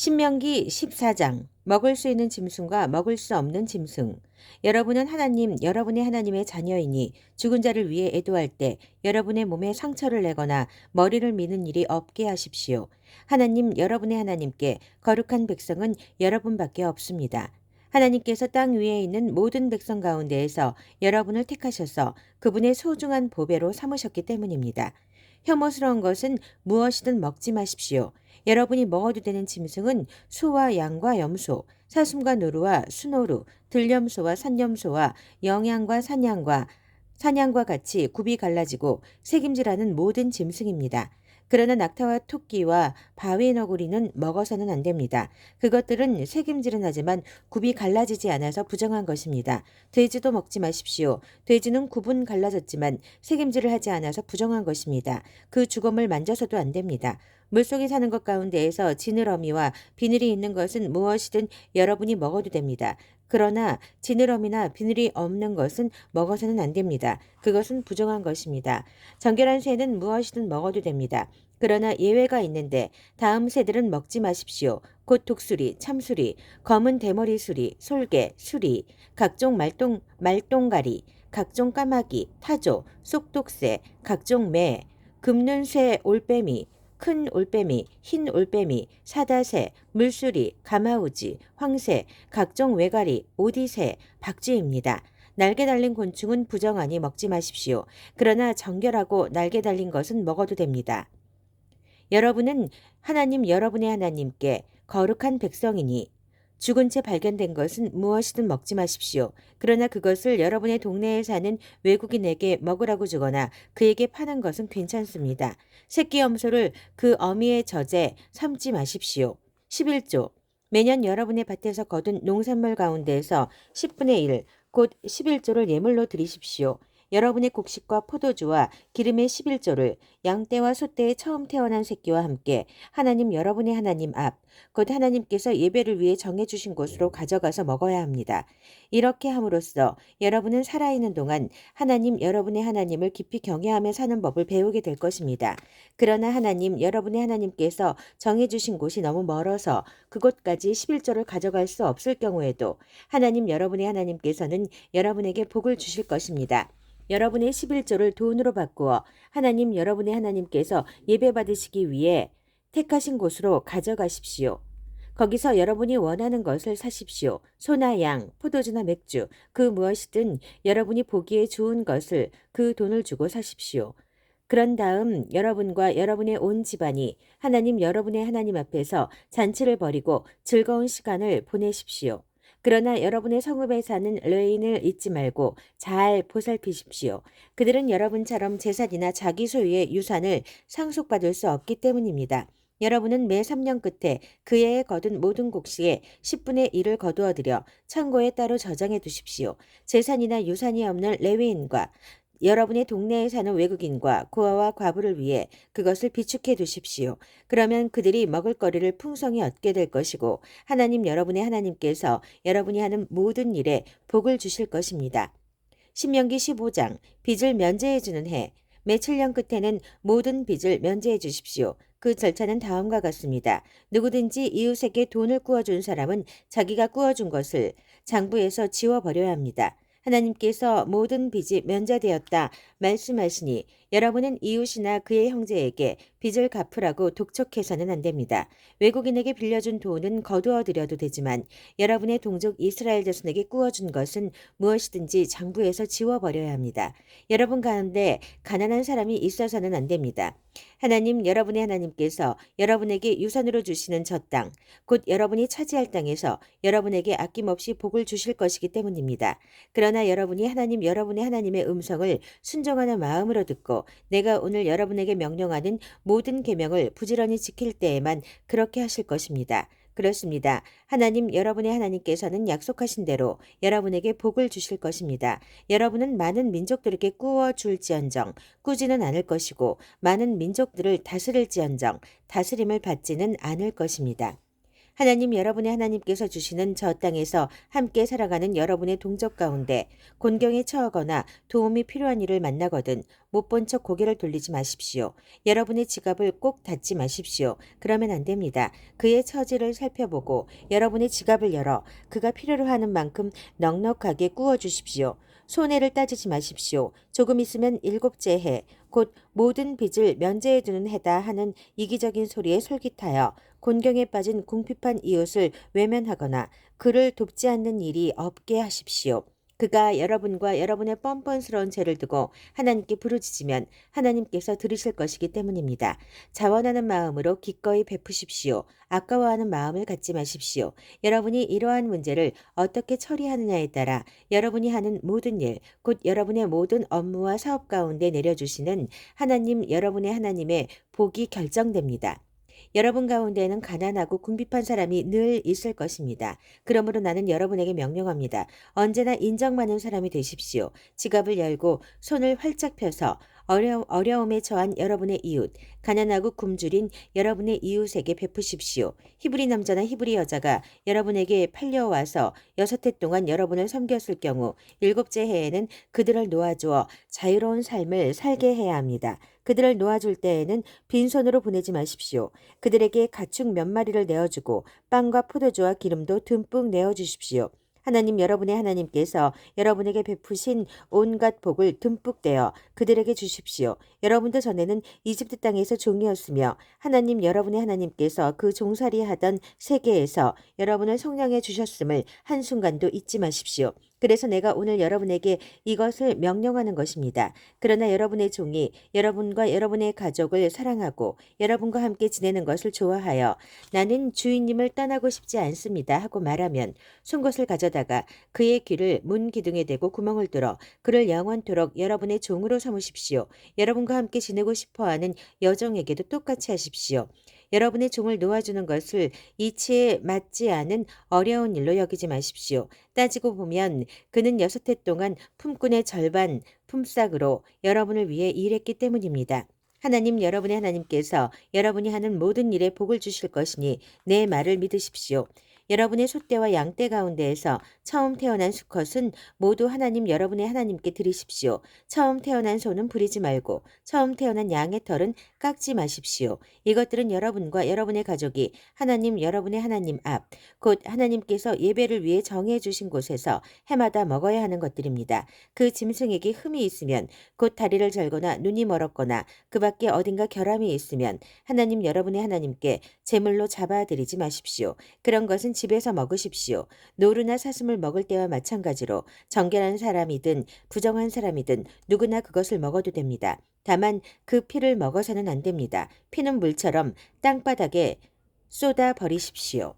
신명기 14장 먹을 수 있는 짐승과 먹을 수 없는 짐승. 여러분은 하나님, 여러분의 하나님의 자녀이니 죽은 자를 위해 애도할 때 여러분의 몸에 상처를 내거나 머리를 미는 일이 없게 하십시오. 하나님, 여러분의 하나님께 거룩한 백성은 여러분밖에 없습니다. 하나님께서 땅 위에 있는 모든 백성 가운데에서 여러분을 택하셔서 그분의 소중한 보배로 삼으셨기 때문입니다. 혐오스러운 것은 무엇이든 먹지 마십시오. 여러분이 먹어도 되는 짐승은 소와 양과 염소, 사슴과 노루와 수노루, 들염소와 산염소와 영양과 사냥과 같이 굽이 갈라지고 색임질하는 모든 짐승입니다. 그러나 낙타와 토끼와 바위 너구리는 먹어서는 안 됩니다. 그것들은 색임질은 하지만 굽이 갈라지지 않아서 부정한 것입니다. 돼지도 먹지 마십시오. 돼지는 굽은 갈라졌지만 색임질을 하지 않아서 부정한 것입니다. 그 주검을 만져서도 안 됩니다. 물속에 사는 것 가운데에서 지느러미와 비늘이 있는 것은 무엇이든 여러분이 먹어도 됩니다. 그러나 지느러미나 비늘이 없는 것은 먹어서는 안 됩니다. 그것은 부정한 것입니다. 정결한 새는 무엇이든 먹어도 됩니다. 그러나 예외가 있는데 다음 새들은 먹지 마십시오. 곧 독수리, 참수리, 검은 대머리 수리, 솔개, 수리, 각종 말똥가리, 각종 까마귀, 타조, 쏙독새, 각종 매, 금눈새, 올빼미, 큰 올빼미, 흰 올빼미, 사다새, 물수리, 가마우지, 황새, 각종 외가리, 오디새, 박쥐입니다. 날개 달린 곤충은 부정하니 먹지 마십시오. 그러나 정결하고 날개 달린 것은 먹어도 됩니다. 여러분은 하나님 여러분의 하나님께 거룩한 백성이니 죽은 채 발견된 것은 무엇이든 먹지 마십시오. 그러나 그것을 여러분의 동네에 사는 외국인에게 먹으라고 주거나 그에게 파는 것은 괜찮습니다. 새끼 염소를 그 어미의 젖에 삶지 마십시오. 11조. 매년 여러분의 밭에서 거둔 농산물 가운데에서 10분의 1, 곧 11조를 예물로 드리십시오. 여러분의 곡식과 포도주와 기름의 11조를 양떼와 소떼의 처음 태어난 새끼와 함께 하나님 여러분의 하나님 앞, 곧 하나님께서 예배를 위해 정해주신 곳으로 가져가서 먹어야 합니다. 이렇게 함으로써 여러분은 살아있는 동안 하나님 여러분의 하나님을 깊이 경외하며 사는 법을 배우게 될 것입니다. 그러나 하나님 여러분의 하나님께서 정해주신 곳이 너무 멀어서 그곳까지 11조를 가져갈 수 없을 경우에도 하나님 여러분의 하나님께서는 여러분에게 복을 주실 것입니다. 여러분의 11조를 돈으로 바꾸어 하나님 여러분의 하나님께서 예배받으시기 위해 택하신 곳으로 가져가십시오. 거기서 여러분이 원하는 것을 사십시오. 소나 양, 포도주나 맥주, 그 무엇이든 여러분이 보기에 좋은 것을 그 돈을 주고 사십시오. 그런 다음 여러분과 여러분의 온 집안이 하나님 여러분의 하나님 앞에서 잔치를 벌이고 즐거운 시간을 보내십시오. 그러나 여러분의 성읍에 사는 레인을 잊지 말고 잘 보살피십시오. 그들은 여러분처럼 재산이나 자기 소유의 유산을 상속받을 수 없기 때문입니다. 여러분은 매 3년 끝에 그 해에 거둔 모든 곡식의 10분의 1을 거두어들여 창고에 따로 저장해 두십시오. 재산이나 유산이 없는 레위인과 여러분의 동네에 사는 외국인과 고아와 과부를 위해 그것을 비축해 두십시오. 그러면 그들이 먹을 거리를 풍성히 얻게 될 것이고 하나님 여러분의 하나님께서 여러분이 하는 모든 일에 복을 주실 것입니다. 신명기 15장 빚을 면제해 주는 해. 매 7년 끝에는 모든 빚을 면제해 주십시오. 그 절차는 다음과 같습니다. 누구든지 이웃에게 돈을 꾸어준 사람은 자기가 꾸어준 것을 장부에서 지워버려야 합니다. 하나님께서 모든 빚이 면제되었다 말씀하시니 여러분은 이웃이나 그의 형제에게 빚을 갚으라고 독촉해서는 안 됩니다. 외국인에게 빌려준 돈은 거두어 드려도 되지만 여러분의 동족 이스라엘 자손에게 꾸어준 것은 무엇이든지 장부에서 지워버려야 합니다. 여러분 가운데 가난한 사람이 있어서는 안 됩니다. 하나님 여러분의 하나님께서 여러분에게 유산으로 주시는 저 땅, 곧 여러분이 차지할 땅에서 여러분에게 아낌없이 복을 주실 것이기 때문입니다. 그러나 여러분이 하나님 여러분의 하나님의 음성을 순종하는 마음으로 듣고 내가 오늘 여러분에게 명령하는 모든 계명을 부지런히 지킬 때에만 그렇게 하실 것입니다. 그렇습니다. 하나님 여러분의 하나님께서는 약속하신 대로 여러분에게 복을 주실 것입니다. 여러분은 많은 민족들에게 꾸어 줄지언정 꾸지는 않을 것이고 많은 민족들을 다스릴지언정 다스림을 받지는 않을 것입니다. 하나님 여러분의 하나님께서 주시는 저 땅에서 함께 살아가는 여러분의 동족 가운데 곤경에 처하거나 도움이 필요한 일을 만나거든 못 본 척 고개를 돌리지 마십시오. 여러분의 지갑을 꼭 닫지 마십시오. 그러면 안 됩니다. 그의 처지를 살펴보고 여러분의 지갑을 열어 그가 필요로 하는 만큼 넉넉하게 구워 주십시오. 손해를 따지지 마십시오. 조금 있으면 일곱째 해, 곧 모든 빚을 면제해 두는 해다 하는 이기적인 소리에 솔깃하여 곤경에 빠진 궁핍한 이웃을 외면하거나 그를 돕지 않는 일이 없게 하십시오. 그가 여러분과 여러분의 뻔뻔스러운 죄를 두고 하나님께 부르짖으면 하나님께서 들으실 것이기 때문입니다. 자원하는 마음으로 기꺼이 베푸십시오. 아까워하는 마음을 갖지 마십시오. 여러분이 이러한 문제를 어떻게 처리하느냐에 따라 여러분이 하는 모든 일, 곧 여러분의 모든 업무와 사업 가운데 내려주시는 하나님 여러분의 하나님의 복이 결정됩니다. 여러분 가운데에는 가난하고 궁핍한 사람이 늘 있을 것입니다. 그러므로 나는 여러분에게 명령합니다. 언제나 인정 많은 사람이 되십시오. 지갑을 열고 손을 활짝 펴서 어려움에 처한 여러분의 이웃, 가난하고 굶주린 여러분의 이웃에게 베푸십시오. 히브리 남자나 히브리 여자가 여러분에게 팔려와서 6해 동안 여러분을 섬겼을 경우 7째 해에는 그들을 놓아주어 자유로운 삶을 살게 해야 합니다. 그들을 놓아줄 때에는 빈손으로 보내지 마십시오. 그들에게 가축 몇 마리를 내어주고 빵과 포도주와 기름도 듬뿍 내어주십시오. 하나님 여러분의 하나님께서 여러분에게 베푸신 온갖 복을 듬뿍 떼어 그들에게 주십시오. 여러분도 전에는 이집트 땅에서 종이었으며 하나님 여러분의 하나님께서 그 종살이 하던 세계에서 여러분을 성령해 주셨음을 한순간도 잊지 마십시오. 그래서 내가 오늘 여러분에게 이것을 명령하는 것입니다. 그러나 여러분의 종이 여러분과 여러분의 가족을 사랑하고 여러분과 함께 지내는 것을 좋아하여 나는 주인님을 떠나고 싶지 않습니다 하고 말하면 송곳을 가져다가 그의 귀를 문 기둥에 대고 구멍을 뚫어 그를 영원토록 여러분의 종으로 삼으십시오. 여러분과 함께 지내고 싶어하는 여종에게도 똑같이 하십시오. 여러분의 종을 놓아주는 것을 이치에 맞지 않은 어려운 일로 여기지 마십시오. 따지고 보면 그는 6해 동안 품꾼의 절반 품삯으로 여러분을 위해 일했기 때문입니다. 하나님 여러분의 하나님께서 여러분이 하는 모든 일에 복을 주실 것이니 내 말을 믿으십시오. 여러분의 소떼와 양떼 가운데에서 처음 태어난 수컷은 모두 하나님 여러분의 하나님께 드리십시오. 처음 태어난 소는 부리지 말고 처음 태어난 양의 털은 깎지 마십시오. 이것들은 여러분과 여러분의 가족이 하나님 여러분의 하나님 앞, 곧 하나님께서 예배를 위해 정해 주신 곳에서 해마다 먹어야 하는 것들입니다. 그 짐승에게 흠이 있으면 곧 다리를 절거나 눈이 멀었거나 그 밖에 어딘가 결함이 있으면 하나님 여러분의 하나님께 제물로 잡아드리지 마십시오. 그런 것은 집에서 먹으십시오. 노루나 사슴을 먹을 때와 마찬가지로 정결한 사람이든 부정한 사람이든 누구나 그것을 먹어도 됩니다. 다만 그 피를 먹어서는 안 됩니다. 피는 물처럼 땅바닥에 쏟아 버리십시오.